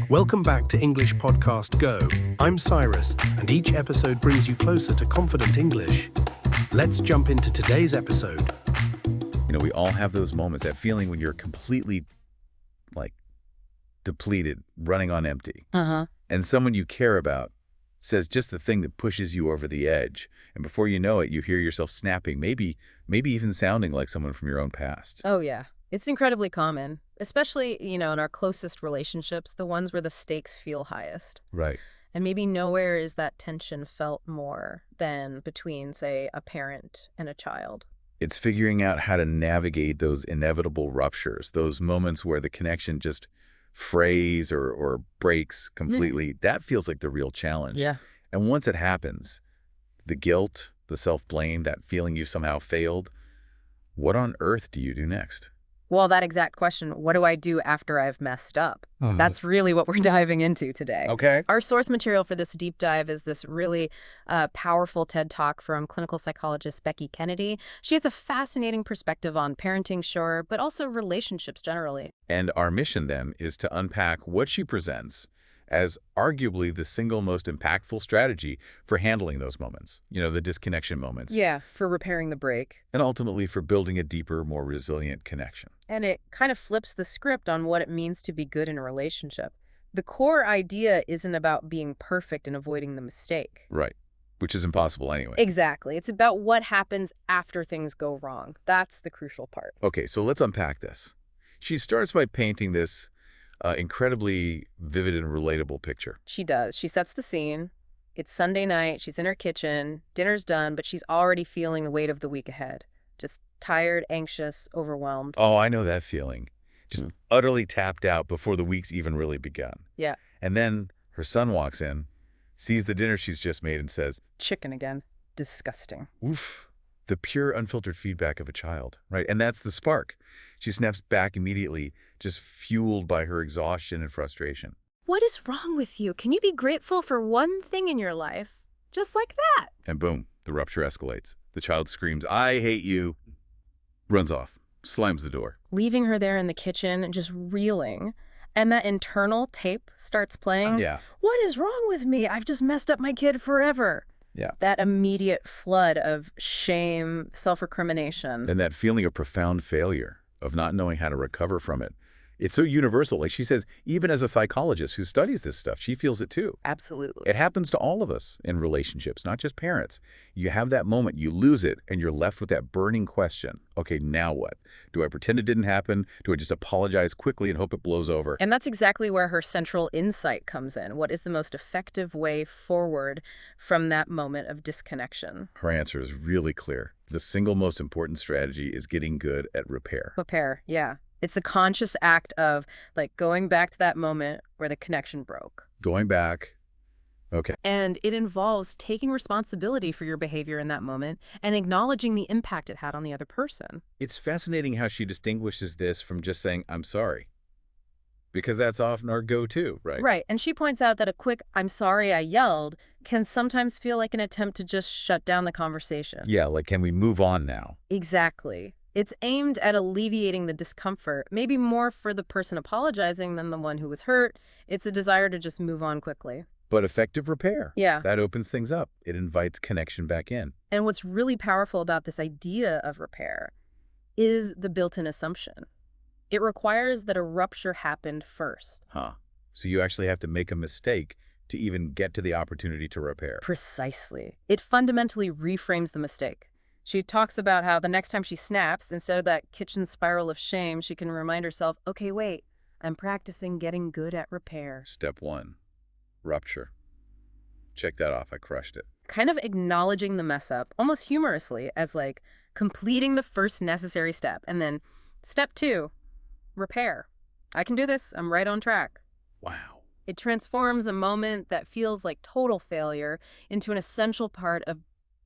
Welcome back to English Podcast Go. I'm Cyrus, and each episode brings you closer to confident English. Let's jump into today's episode. You know, we all have those moments, that feeling when you're completely, depleted, running on empty. And someone you care about says just the thing that pushes you over the edge. And before you know it, you hear yourself snapping, maybe even sounding like someone from your own past. Oh, yeah. It's incredibly common, especially, in our closest relationships, the ones where the stakes feel highest. Right. And maybe nowhere is that tension felt more than between, say, a parent and a child. It's figuring out how to navigate those inevitable ruptures, those moments where the connection just frays or breaks completely. That feels like the real challenge. Yeah. And once it happens, the guilt, the self-blame, that feeling you somehow failed, what on earth do you do next? Well, that exact question, what do I do after I've messed up? That's really what we're diving into today. Okay. Our source material for this deep dive is this really powerful TED Talk from clinical psychologist Becky Kennedy. She has a fascinating perspective on parenting, sure, but also relationships generally. And our mission then is to unpack what she presents as arguably the single most impactful strategy for handling those moments, the disconnection moments. Yeah, for repairing the break. And ultimately for building a deeper, more resilient connection. And it kind of flips the script on what it means to be good in a relationship. The core idea isn't about being perfect and avoiding the mistake. Right, which is impossible anyway. Exactly. It's about what happens after things go wrong. That's the crucial part. Okay, so let's unpack this. She starts by painting this incredibly vivid and relatable picture. She does. She sets the scene. It's Sunday night. She's in her kitchen. Dinner's done, but she's already feeling the weight of the week ahead. Just tired, anxious, overwhelmed. Oh, I know that feeling. Just utterly tapped out before the week's even really begun. Yeah. And then her son walks in, sees the dinner she's just made and says, "Chicken again. Disgusting." "Oof." The pure, unfiltered feedback of a child, right? And that's the spark. She snaps back immediately, just fueled by her exhaustion and frustration. "What is wrong with you? Can you be grateful for one thing in your life? Just like that." And boom, the rupture escalates. The child screams, "I hate you," runs off, slams the door. Leaving her there in the kitchen, just reeling. And that internal tape starts playing. Yeah. "What is wrong with me? I've just messed up my kid forever." Yeah. That immediate flood of shame, self-recrimination. And that feeling of profound failure, of not knowing how to recover from it. It's so universal. Like she says, even as a psychologist who studies this stuff, she feels it too. Absolutely. It happens to all of us in relationships, not just parents. You have that moment, you lose it, and you're left with that burning question. Okay, now what? Do I pretend it didn't happen? Do I just apologize quickly and hope it blows over? And that's exactly where her central insight comes in. What is the most effective way forward from that moment of disconnection? Her answer is really clear. The single most important strategy is getting good at repair. Repair, yeah. It's the conscious act of, going back to that moment where the connection broke. Going back. Okay. And it involves taking responsibility for your behavior in that moment and acknowledging the impact it had on the other person. It's fascinating how she distinguishes this from just saying, "I'm sorry." Because that's often our go-to, right? Right. And she points out that a quick, "I'm sorry I yelled," can sometimes feel like an attempt to just shut down the conversation. Yeah, can we move on now? Exactly. It's aimed at alleviating the discomfort, maybe more for the person apologizing than the one who was hurt. It's a desire to just move on quickly. But effective repair. Yeah. That opens things up. It invites connection back in. And what's really powerful about this idea of repair is the built-in assumption. It requires that a rupture happened first. So you actually have to make a mistake to even get to the opportunity to repair. Precisely. It fundamentally reframes the mistake. She talks about how the next time she snaps, instead of that kitchen spiral of shame, she can remind herself, "Okay, wait, I'm practicing getting good at repair." Step 1, rupture. Check that off. I crushed it. Kind of acknowledging the mess up, almost humorously, as completing the first necessary step. And then step 2, repair. I can do this. I'm right on track. Wow. It transforms a moment that feels like total failure into an essential part of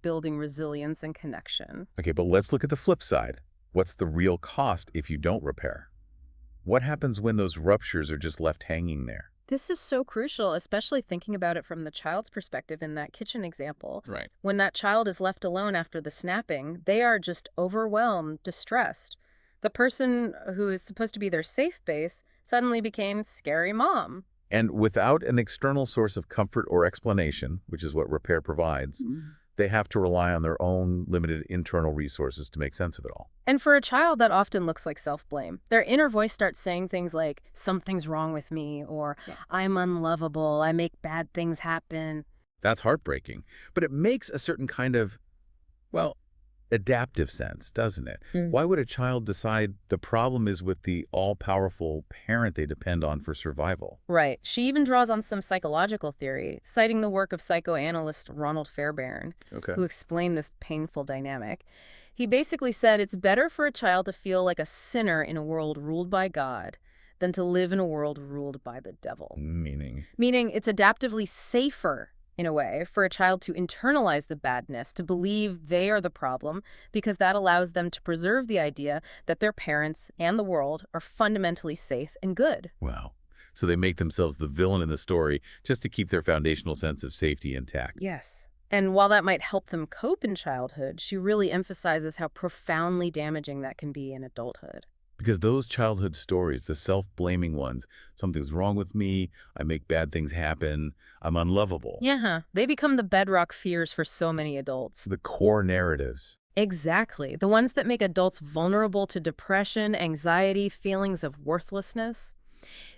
building resilience and connection. Okay, but let's look at the flip side. What's the real cost if you don't repair? What happens when those ruptures are just left hanging there? This is so crucial, especially thinking about it from the child's perspective in that kitchen example. Right. When that child is left alone after the snapping, they are just overwhelmed, distressed. The person who is supposed to be their safe base suddenly became scary mom. And without an external source of comfort or explanation, which is what repair provides, they have to rely on their own limited internal resources to make sense of it all. And for a child, that often looks like self-blame. Their inner voice starts saying things like, something's wrong with me, or I'm unlovable, I make bad things happen. That's heartbreaking, but it makes a certain kind of, well, adaptive sense, doesn't it? Why would a child decide the problem is with the all-powerful parent they depend on for survival? Right. She even draws on some psychological theory, citing the work of psychoanalyst Ronald Fairbairn, who explained this painful dynamic. He basically said it's better for a child to feel like a sinner in a world ruled by God than to live in a world ruled by the devil. Meaning? Meaning it's adaptively safer, in a way, for a child to internalize the badness, to believe they are the problem, because that allows them to preserve the idea that their parents and the world are fundamentally safe and good. Wow. So they make themselves the villain in the story just to keep their foundational sense of safety intact. Yes. And while that might help them cope in childhood, she really emphasizes how profoundly damaging that can be in adulthood. Because those childhood stories, the self-blaming ones, something's wrong with me, I make bad things happen, I'm unlovable. Yeah, they become the bedrock fears for so many adults. The core narratives. Exactly. The ones that make adults vulnerable to depression, anxiety, feelings of worthlessness.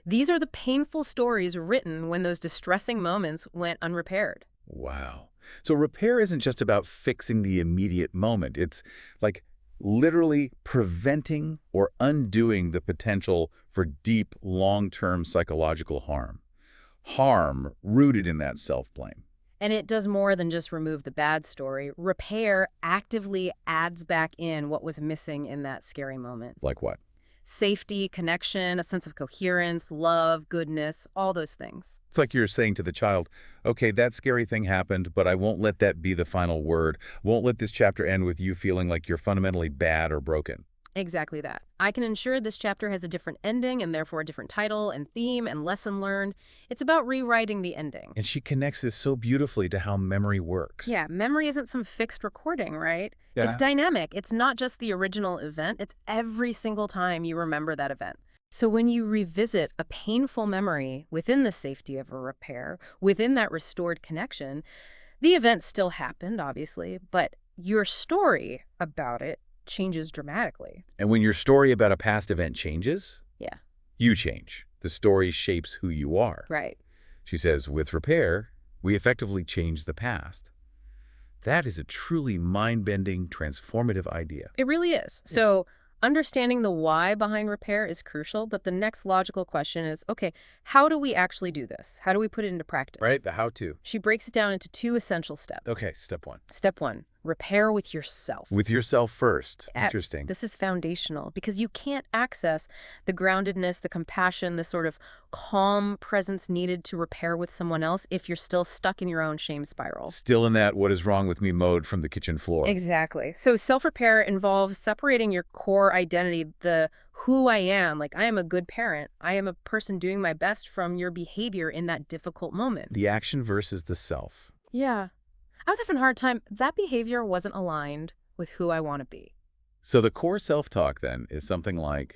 These are the painful stories written when those distressing moments went unrepaired. Wow. So repair isn't just about fixing the immediate moment. It's like literally preventing or undoing the potential for deep, long-term psychological harm. Harm rooted in that self-blame. And it does more than just remove the bad story. Repair actively adds back in what was missing in that scary moment. Like what? Safety, connection, a sense of coherence, love, goodness, all those things. It's like you're saying to the child, okay, that scary thing happened, but I won't let that be the final word. Won't let this chapter end with you feeling like you're fundamentally bad or broken. Exactly that. I can ensure this chapter has a different ending and therefore a different title and theme and lesson learned. It's about rewriting the ending. And she connects this so beautifully to how memory works. Yeah, memory isn't some fixed recording, right? Yeah. It's dynamic. It's not just the original event. It's every single time you remember that event. So when you revisit a painful memory within the safety of a repair, within that restored connection, the event still happened, obviously, but your story about it changes dramatically. And when your story about a past event changes, Yeah. you change. The story shapes who you are. Right. She says, with repair, we effectively change the past. That is a truly mind-bending, transformative idea. It really is. So understanding the why behind repair is crucial, but the next logical question is, okay, how do we actually do this? How do we put it into practice? Right? The how-to. She breaks it down into 2 essential steps. Okay, step 1. Step 1, repair with yourself. With yourself first. Interesting. This is foundational because you can't access the groundedness, the compassion, the sort of calm presence needed to repair with someone else if you're still stuck in your own shame spiral. Still in that what is wrong with me mode from the kitchen floor. Exactly. So self-repair involves separating your core identity, the who I am, like I am a good parent, I am a person doing my best, from your behavior in that difficult moment. The action versus the self. Yeah. I was having a hard time. That behavior wasn't aligned with who I want to be. So the core self-talk then is something like,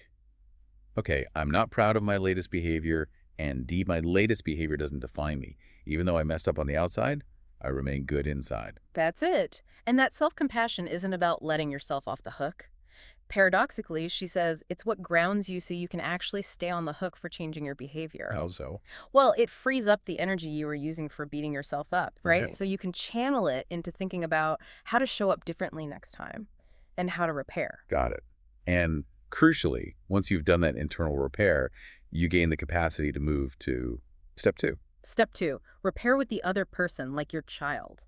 okay, I'm not proud of my latest behavior, and my latest behavior doesn't define me. Even though I messed up on the outside, I remain good inside. That's it. And that self-compassion isn't about letting yourself off the hook. Paradoxically, she says, it's what grounds you so you can actually stay on the hook for changing your behavior. How so? Well, it frees up the energy you were using for beating yourself up, right? Okay. So you can channel it into thinking about how to show up differently next time and how to repair. Got it. And crucially, once you've done that internal repair, you gain the capacity to move to step 2. Step 2, repair with the other person, like your child.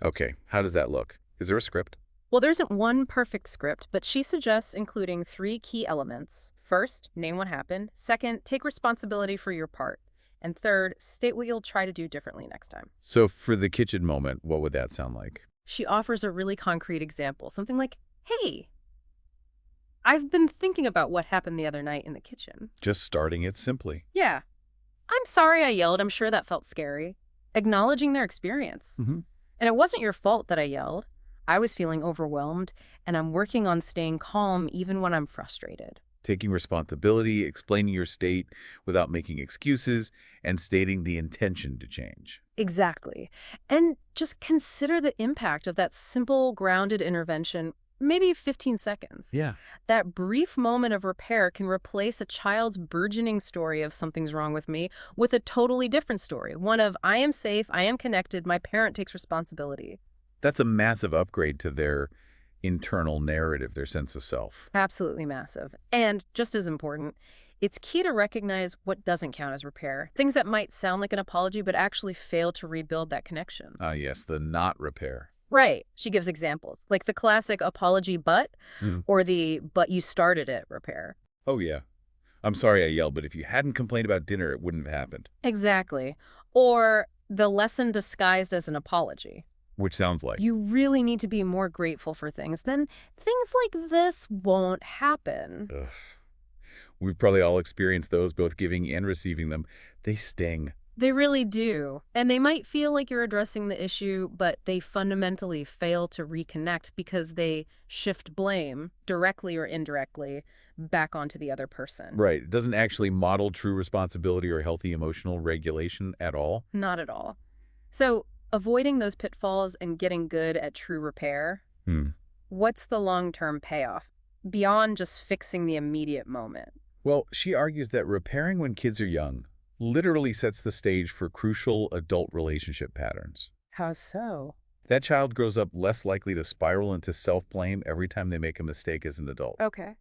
Okay, how does that look? Is there a script? Well, there isn't one perfect script, but she suggests including 3 key elements. First, name what happened. Second, take responsibility for your part. And third, state what you'll try to do differently next time. So for the kitchen moment, what would that sound like? She offers a really concrete example, something like, hey, I've been thinking about what happened the other night in the kitchen. Just starting it simply. Yeah. I'm sorry I yelled. I'm sure that felt scary. Acknowledging their experience. Mm-hmm. And it wasn't your fault that I yelled. I was feeling overwhelmed, and I'm working on staying calm even when I'm frustrated. Taking responsibility, explaining your state without making excuses, and stating the intention to change. Exactly. And just consider the impact of that simple, grounded intervention, maybe 15 seconds. Yeah. That brief moment of repair can replace a child's burgeoning story of something's wrong with me with a totally different story. One of, I am safe, I am connected, my parent takes responsibility. That's a massive upgrade to their internal narrative, their sense of self. Absolutely massive. And just as important, it's key to recognize what doesn't count as repair. Things that might sound like an apology but actually fail to rebuild that connection. Ah, yes, the not repair. Right. She gives examples, like the classic apology but, or the but you started it repair. Oh, yeah. I'm sorry I yelled, but if you hadn't complained about dinner, it wouldn't have happened. Exactly. Or the lesson disguised as an apology. Which sounds like. You really need to be more grateful for things. Then things like this won't happen. Ugh. We've probably all experienced those, both giving and receiving them. They sting. They really do. And they might feel like you're addressing the issue, but they fundamentally fail to reconnect because they shift blame, directly or indirectly, back onto the other person. Right. It doesn't actually model true responsibility or healthy emotional regulation at all. Not at all. So, avoiding those pitfalls and getting good at true repair, what's the long-term payoff beyond just fixing the immediate moment? Well, she argues that repairing when kids are young literally sets the stage for crucial adult relationship patterns. How so? That child grows up less likely to spiral into self-blame every time they make a mistake as an adult. Okay.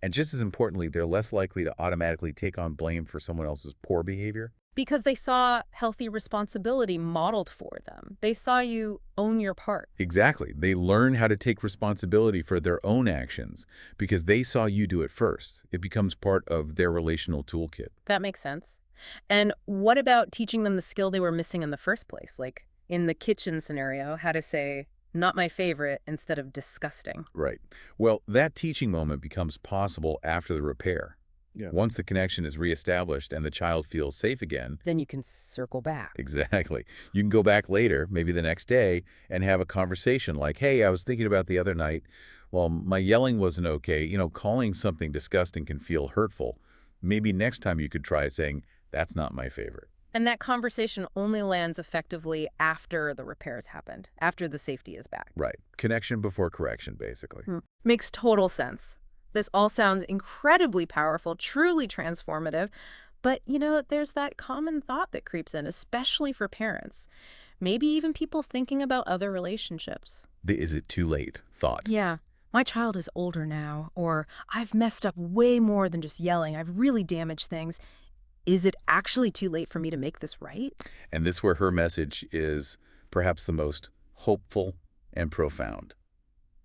And just as importantly, they're less likely to automatically take on blame for someone else's poor behavior. Because they saw healthy responsibility modeled for them. They saw you own your part. Exactly. They learn how to take responsibility for their own actions because they saw you do it first. It becomes part of their relational toolkit. That makes sense. And what about teaching them the skill they were missing in the first place? Like in the kitchen scenario, how to say, not my favorite instead of disgusting. Right. Well, that teaching moment becomes possible after the repair. Yeah. Once the connection is reestablished and the child feels safe again. Then you can circle back. Exactly. You can go back later, maybe the next day, and have a conversation like, hey, I was thinking about the other night. Well, my yelling wasn't okay. You know, calling something disgusting can feel hurtful. Maybe next time you could try saying, that's not my favorite. And that conversation only lands effectively after the repairs happened, after the safety is back. Right. Connection before correction, basically. Makes total sense. This all sounds incredibly powerful, truly transformative. But, you know, there's that common thought that creeps in, especially for parents. Maybe even people thinking about other relationships. The is it too late thought. Yeah. My child is older now, or I've messed up way more than just yelling. I've really damaged things. Is it actually too late for me to make this right? And this where her message is perhaps the most hopeful and profound.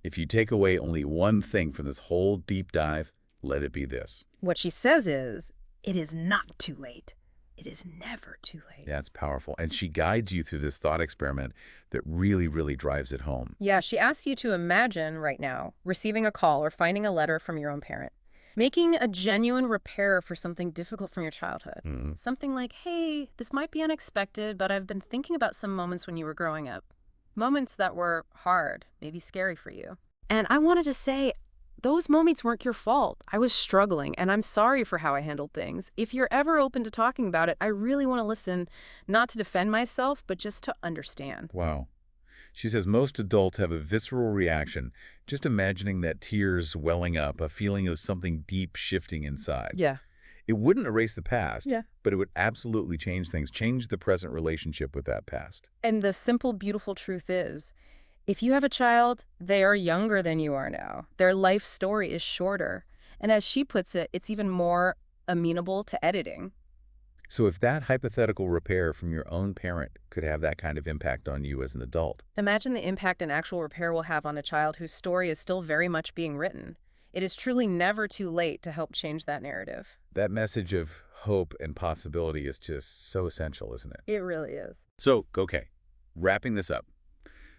If you take away only one thing from this whole deep dive, let it be this. What she says is, it is not too late. It is never too late. That's powerful. And she guides you through this thought experiment that really, really drives it home. Yeah, she asks you to imagine right now receiving a call or finding a letter from your own parent. Making a genuine repair for something difficult from your childhood. Something like, hey, this might be unexpected, but I've been thinking about some moments when you were growing up. Moments that were hard, maybe scary for you. And I wanted to say, those moments weren't your fault. I was struggling, and I'm sorry for how I handled things. If you're ever open to talking about it, I really want to listen, not to defend myself, but just to understand. Wow. She says most adults have a visceral reaction, just imagining that tears welling up, a feeling of something deep shifting inside. Yeah. It wouldn't erase the past, Yeah. but it would absolutely change things, change the present relationship with that past. And the simple, beautiful truth is, if you have a child, they are younger than you are now. Their life story is shorter. And as she puts it, it's even more amenable to editing. So if that hypothetical repair from your own parent could have that kind of impact on you as an adult. Imagine the impact an actual repair will have on a child whose story is still very much being written. It is truly never too late to help change that narrative. That message of hope and possibility is just so essential, isn't it? It really is. So, okay, wrapping this up.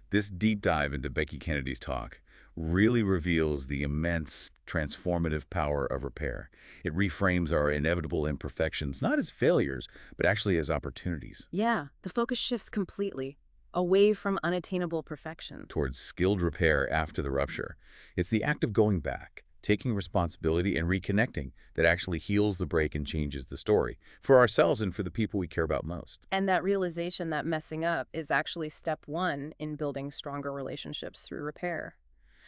This deep dive into Becky Kennedy's talk really reveals the immense transformative power of repair. It reframes our inevitable imperfections, not as failures, but actually as opportunities. Yeah, the focus shifts completely, away from unattainable perfection. Towards skilled repair after the rupture. It's the act of going back, taking responsibility and reconnecting that actually heals the break and changes the story for ourselves and for the people we care about most. And that realization that messing up is actually step one in building stronger relationships through repair.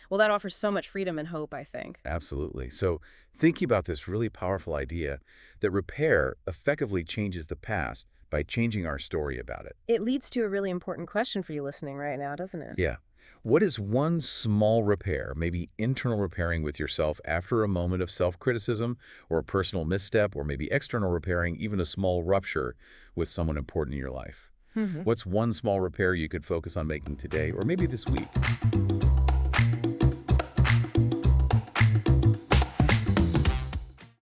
Well, that offers so much freedom and hope, I think. Absolutely. So thinking about this really powerful idea that repair effectively changes the past by changing our story about it. It leads to a really important question for you listening right now, doesn't it? Yeah. What is one small repair, maybe internal repairing with yourself after a moment of self-criticism or a personal misstep, or maybe external repairing, even a small rupture with someone important in your life? What's one small repair you could focus on making today or maybe this week?